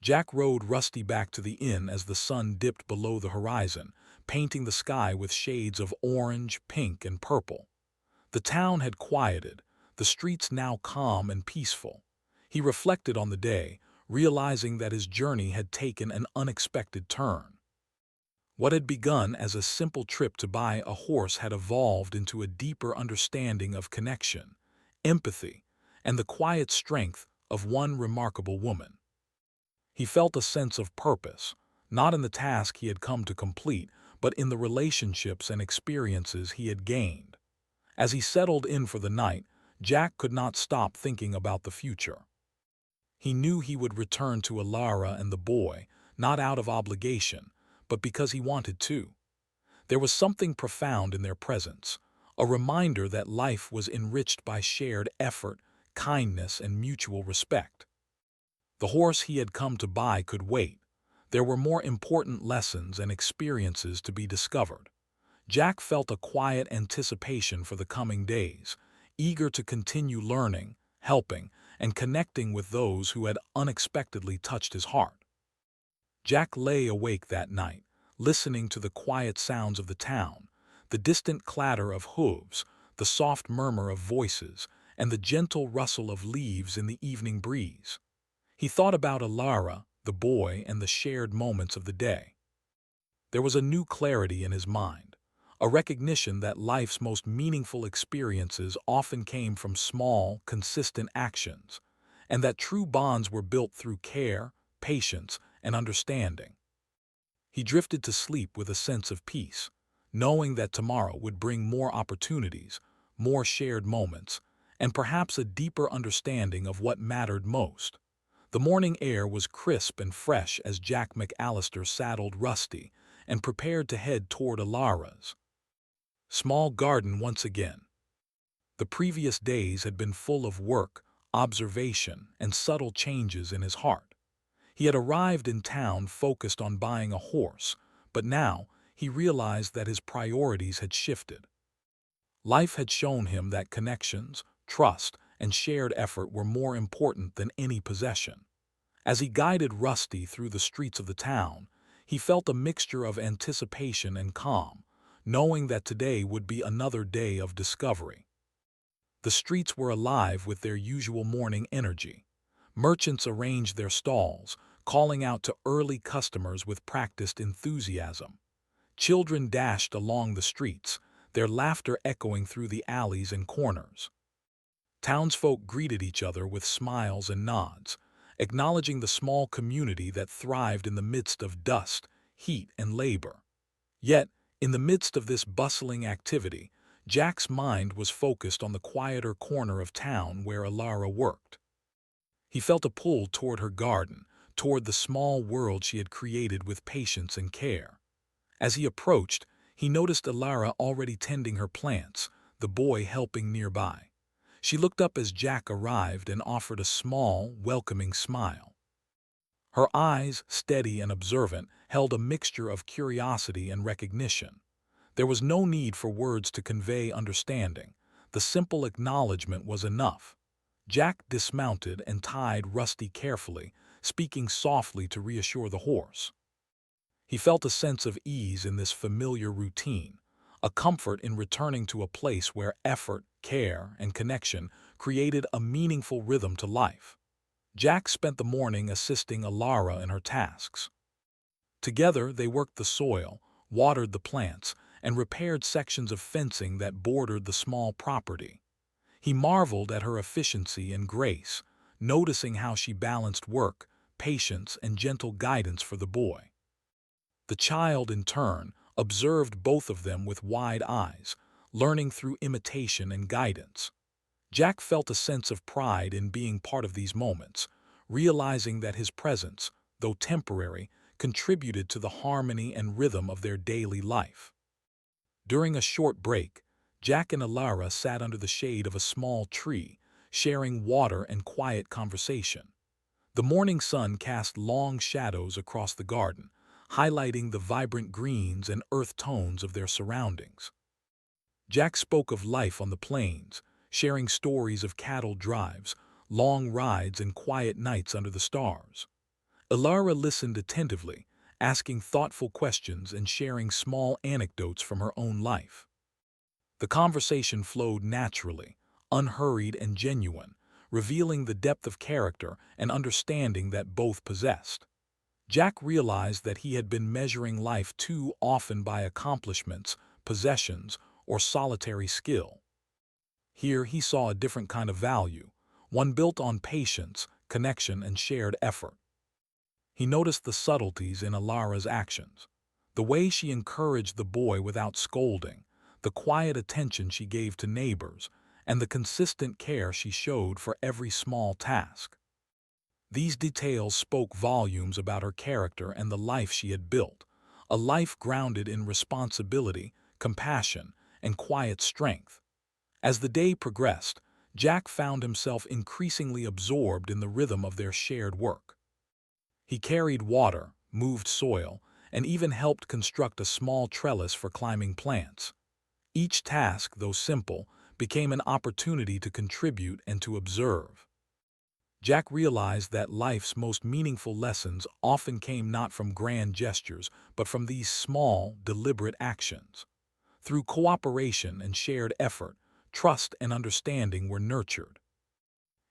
Jack rode Rusty back to the inn as the sun dipped below the horizon, painting the sky with shades of orange, pink, and purple. The town had quieted, the streets now calm and peaceful. He reflected on the day, realizing that his journey had taken an unexpected turn. What had begun as a simple trip to buy a horse had evolved into a deeper understanding of connection, empathy, and the quiet strength of one remarkable woman. He felt a sense of purpose, not in the task he had come to complete, but in the relationships and experiences he had gained. As he settled in for the night, Jack could not stop thinking about the future. He knew he would return to Alara and the boy, not out of obligation, but because he wanted to. There was something profound in their presence, a reminder that life was enriched by shared effort, kindness, and mutual respect. The horse he had come to buy could wait. There were more important lessons and experiences to be discovered. Jack felt a quiet anticipation for the coming days, eager to continue learning, helping, and connecting with those who had unexpectedly touched his heart. Jack lay awake that night, listening to the quiet sounds of the town, the distant clatter of hooves, the soft murmur of voices, and the gentle rustle of leaves in the evening breeze. He thought about Alara, the boy, and the shared moments of the day. There was a new clarity in his mind, a recognition that life's most meaningful experiences often came from small, consistent actions, and that true bonds were built through care, patience, and understanding. He drifted to sleep with a sense of peace, knowing that tomorrow would bring more opportunities, more shared moments, and perhaps a deeper understanding of what mattered most. The morning air was crisp and fresh as Jack McAllister saddled Rusty and prepared to head toward Alara's small garden once again. The previous days had been full of work, observation, and subtle changes in his heart. He had arrived in town focused on buying a horse, but now he realized that his priorities had shifted. Life had shown him that connections, trust, and shared effort were more important than any possession. As he guided Rusty through the streets of the town, he felt a mixture of anticipation and calm, knowing that today would be another day of discovery. The streets were alive with their usual morning energy. Merchants arranged their stalls, calling out to early customers with practiced enthusiasm. Children dashed along the streets, their laughter echoing through the alleys and corners. Townsfolk greeted each other with smiles and nods, acknowledging the small community that thrived in the midst of dust, heat, and labor. Yet, in the midst of this bustling activity, Jack's mind was focused on the quieter corner of town where Alara worked. He felt a pull toward her garden, toward the small world she had created with patience and care. As he approached, he noticed Alara already tending her plants, the boy helping nearby. She looked up as Jack arrived and offered a small, welcoming smile. Her eyes, steady and observant, held a mixture of curiosity and recognition. There was no need for words to convey understanding. The simple acknowledgement was enough. Jack dismounted and tied Rusty carefully, speaking softly to reassure the horse. He felt a sense of ease in this familiar routine, a comfort in returning to a place where effort, care, and connection created a meaningful rhythm to life. Jack spent the morning assisting Alara in her tasks. Together, they worked the soil, watered the plants, and repaired sections of fencing that bordered the small property. He marveled at her efficiency and grace, noticing how she balanced work, patience, and gentle guidance for the boy. The child, in turn, observed both of them with wide eyes, learning through imitation and guidance. Jack felt a sense of pride in being part of these moments, realizing that his presence, though temporary, contributed to the harmony and rhythm of their daily life. During a short break, Jack and Alara sat under the shade of a small tree, sharing water and quiet conversation. The morning sun cast long shadows across the garden, highlighting the vibrant greens and earth tones of their surroundings. Jack spoke of life on the plains, sharing stories of cattle drives, long rides, and quiet nights under the stars. Alara listened attentively, asking thoughtful questions and sharing small anecdotes from her own life. The conversation flowed naturally, unhurried and genuine, revealing the depth of character and understanding that both possessed. Jack realized that he had been measuring life too often by accomplishments, possessions, or solitary skill. Here he saw a different kind of value, one built on patience, connection, and shared effort. He noticed the subtleties in Alara's actions, the way she encouraged the boy without scolding, the quiet attention she gave to neighbors, and the consistent care she showed for every small task. These details spoke volumes about her character and the life she had built, a life grounded in responsibility, compassion, and quiet strength. As the day progressed, Jack found himself increasingly absorbed in the rhythm of their shared work. He carried water, moved soil, and even helped construct a small trellis for climbing plants. Each task, though simple, became an opportunity to contribute and to observe. Jack realized that life's most meaningful lessons often came not from grand gestures, but from these small, deliberate actions. Through cooperation and shared effort, trust and understanding were nurtured.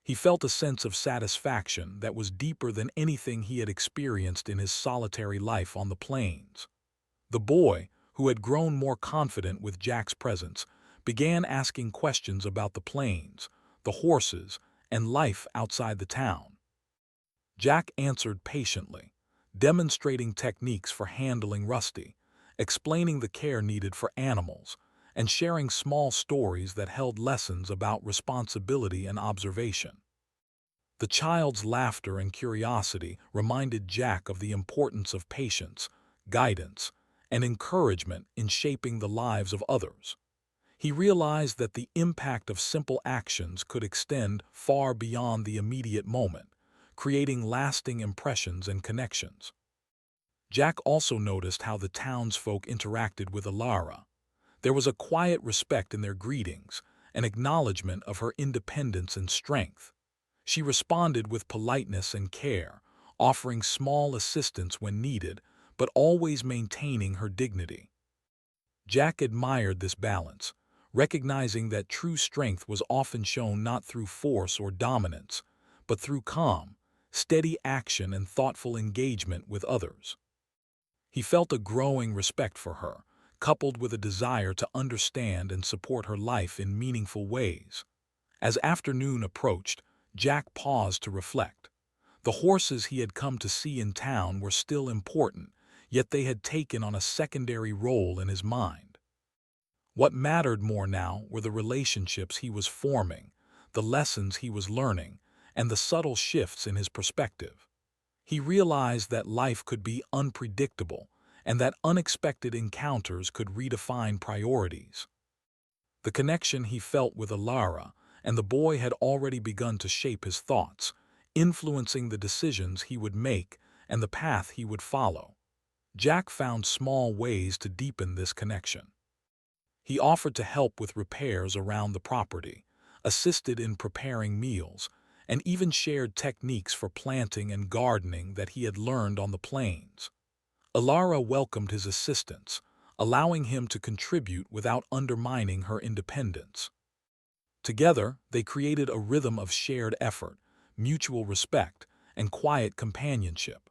He felt a sense of satisfaction that was deeper than anything he had experienced in his solitary life on the plains. The boy, who had grown more confident with Jack's presence, began asking questions about the plains, the horses, and life outside the town. Jack answered patiently, demonstrating techniques for handling Rusty, explaining the care needed for animals, and sharing small stories that held lessons about responsibility and observation. The child's laughter and curiosity reminded Jack of the importance of patience, guidance, and encouragement in shaping the lives of others. He realized that the impact of simple actions could extend far beyond the immediate moment, creating lasting impressions and connections. Jack also noticed how the townsfolk interacted with Alara. There was a quiet respect in their greetings, an acknowledgement of her independence and strength. She responded with politeness and care, offering small assistance when needed, but always maintaining her dignity. Jack admired this balance, recognizing that true strength was often shown not through force or dominance, but through calm, steady action and thoughtful engagement with others. He felt a growing respect for her, coupled with a desire to understand and support her life in meaningful ways. As afternoon approached, Jack paused to reflect. The horses he had come to see in town were still important, yet they had taken on a secondary role in his mind. What mattered more now were the relationships he was forming, the lessons he was learning, and the subtle shifts in his perspective. He realized that life could be unpredictable and that unexpected encounters could redefine priorities. The connection he felt with Alara and the boy had already begun to shape his thoughts, influencing the decisions he would make and the path he would follow. Jack found small ways to deepen this connection. He offered to help with repairs around the property, assisted in preparing meals, and even shared techniques for planting and gardening that he had learned on the plains. Alara welcomed his assistance, allowing him to contribute without undermining her independence. Together, they created a rhythm of shared effort, mutual respect, and quiet companionship.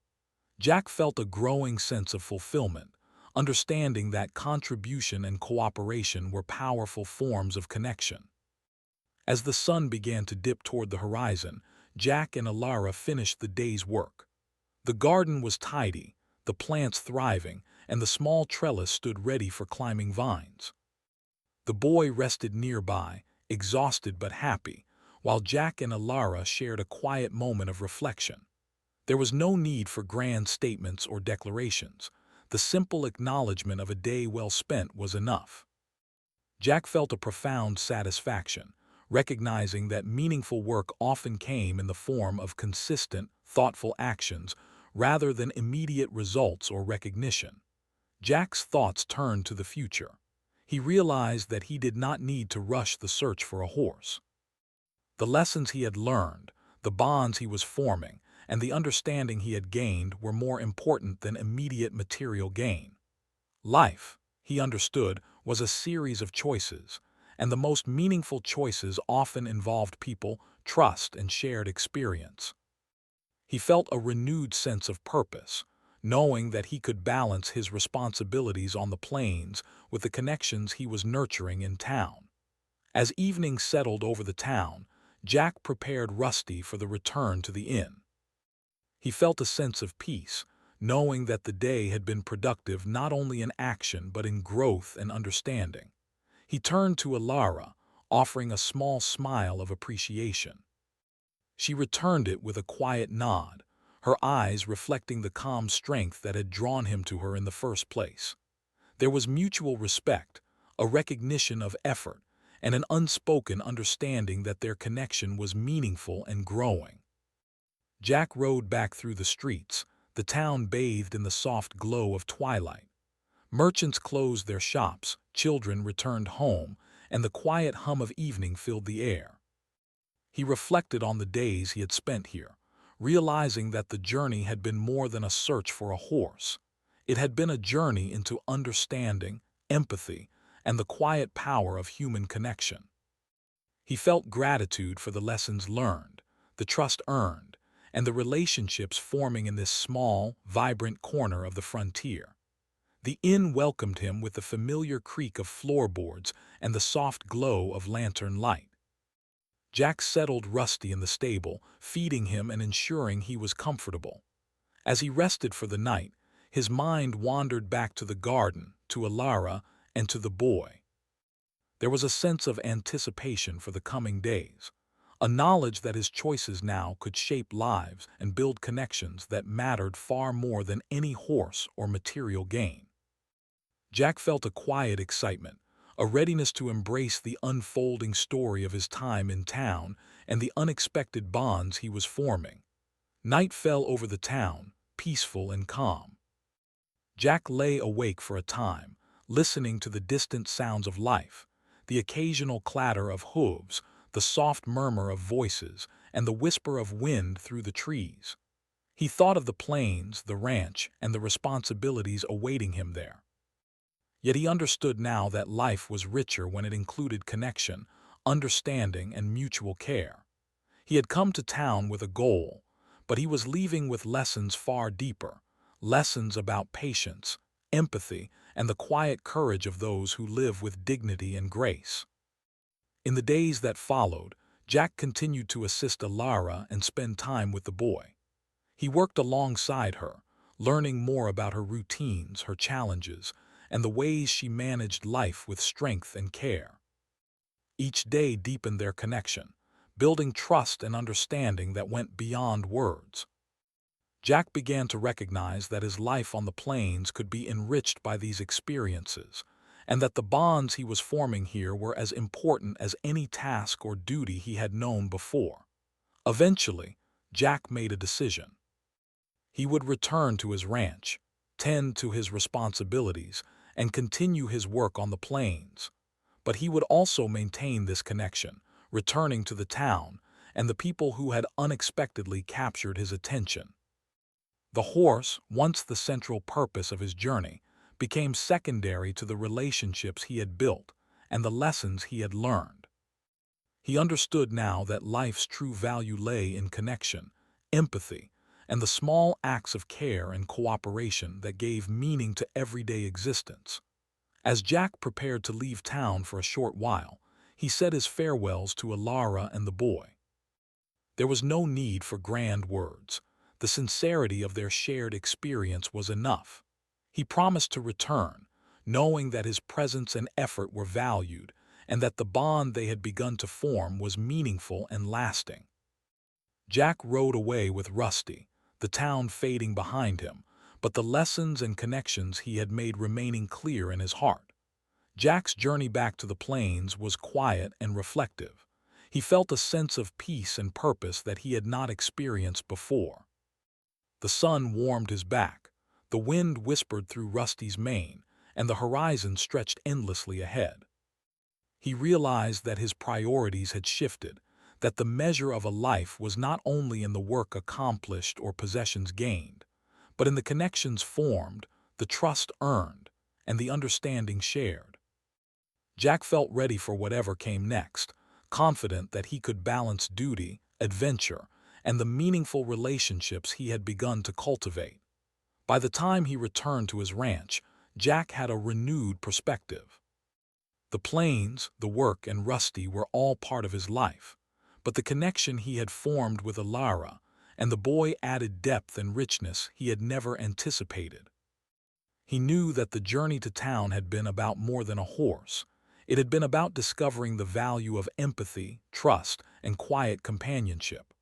Jack felt a growing sense of fulfillment, understanding that contribution and cooperation were powerful forms of connection. As the sun began to dip toward the horizon, Jack and Alara finished the day's work. The garden was tidy, the plants thriving, and the small trellis stood ready for climbing vines. The boy rested nearby, exhausted but happy, while Jack and Alara shared a quiet moment of reflection. There was no need for grand statements or declarations. The simple acknowledgement of a day well spent was enough. Jack felt a profound satisfaction, recognizing that meaningful work often came in the form of consistent, thoughtful actions rather than immediate results or recognition. Jack's thoughts turned to the future. He realized that he did not need to rush the search for a horse. The lessons he had learned, the bonds he was forming, and the understanding he had gained were more important than immediate material gain. Life, he understood, was a series of choices, and the most meaningful choices often involved people, trust, and shared experience. He felt a renewed sense of purpose, knowing that he could balance his responsibilities on the plains with the connections he was nurturing in town. As evening settled over the town, Jack prepared Rusty for the return to the inn. He felt a sense of peace, knowing that the day had been productive not only in action but in growth and understanding. He turned to Alara, offering a small smile of appreciation. She returned it with a quiet nod, her eyes reflecting the calm strength that had drawn him to her in the first place. There was mutual respect, a recognition of effort, and an unspoken understanding that their connection was meaningful and growing. Jack rode back through the streets, the town bathed in the soft glow of twilight. Merchants closed their shops, children returned home, and the quiet hum of evening filled the air. He reflected on the days he had spent here, realizing that the journey had been more than a search for a horse. It had been a journey into understanding, empathy, and the quiet power of human connection. He felt gratitude for the lessons learned, the trust earned, and the relationships forming in this small, vibrant corner of the frontier. The inn welcomed him with the familiar creak of floorboards and the soft glow of lantern light. Jack settled Rusty in the stable, feeding him and ensuring he was comfortable. As he rested for the night, his mind wandered back to the garden, to Alara, and to the boy. There was a sense of anticipation for the coming days, a knowledge that his choices now could shape lives and build connections that mattered far more than any horse or material gain. Jack felt a quiet excitement, a readiness to embrace the unfolding story of his time in town and the unexpected bonds he was forming. Night fell over the town, peaceful and calm. Jack lay awake for a time, listening to the distant sounds of life, the occasional clatter of hooves, the soft murmur of voices, and the whisper of wind through the trees. He thought of the plains, the ranch, and the responsibilities awaiting him there. Yet he understood now that life was richer when it included connection, understanding, and mutual care. He had come to town with a goal, but he was leaving with lessons far deeper, lessons about patience, empathy, and the quiet courage of those who live with dignity and grace. In the days that followed, Jack continued to assist Alara and spend time with the boy. He worked alongside her, learning more about her routines, her challenges, and the ways she managed life with strength and care. Each day deepened their connection, building trust and understanding that went beyond words. Jack began to recognize that his life on the plains could be enriched by these experiences, and that the bonds he was forming here were as important as any task or duty he had known before. Eventually, Jack made a decision. He would return to his ranch, tend to his responsibilities, and continue his work on the plains. But he would also maintain this connection, returning to the town and the people who had unexpectedly captured his attention. The horse, once the central purpose of his journey, became secondary to the relationships he had built and the lessons he had learned. He understood now that life's true value lay in connection, empathy, and the small acts of care and cooperation that gave meaning to everyday existence. As Jack prepared to leave town for a short while, he said his farewells to Alara and the boy. There was no need for grand words. The sincerity of their shared experience was enough. He promised to return, knowing that his presence and effort were valued, and that the bond they had begun to form was meaningful and lasting. Jack rode away with Rusty, the town fading behind him, but the lessons and connections he had made remaining clear in his heart. Jack's journey back to the plains was quiet and reflective. He felt a sense of peace and purpose that he had not experienced before. The sun warmed his back, the wind whispered through Rusty's mane, and the horizon stretched endlessly ahead. He realized that his priorities had shifted, that the measure of a life was not only in the work accomplished or possessions gained, but in the connections formed, the trust earned, and the understanding shared. Jack felt ready for whatever came next, confident that he could balance duty, adventure, and the meaningful relationships he had begun to cultivate. By the time he returned to his ranch, Jack had a renewed perspective. The plains, the work, and Rusty were all part of his life, but the connection he had formed with Alara and the boy added depth and richness he had never anticipated. He knew that the journey to town had been about more than a horse. It had been about discovering the value of empathy, trust, and quiet companionship.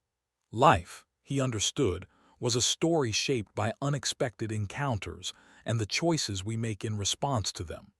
Life, he understood, was a story shaped by unexpected encounters and the choices we make in response to them.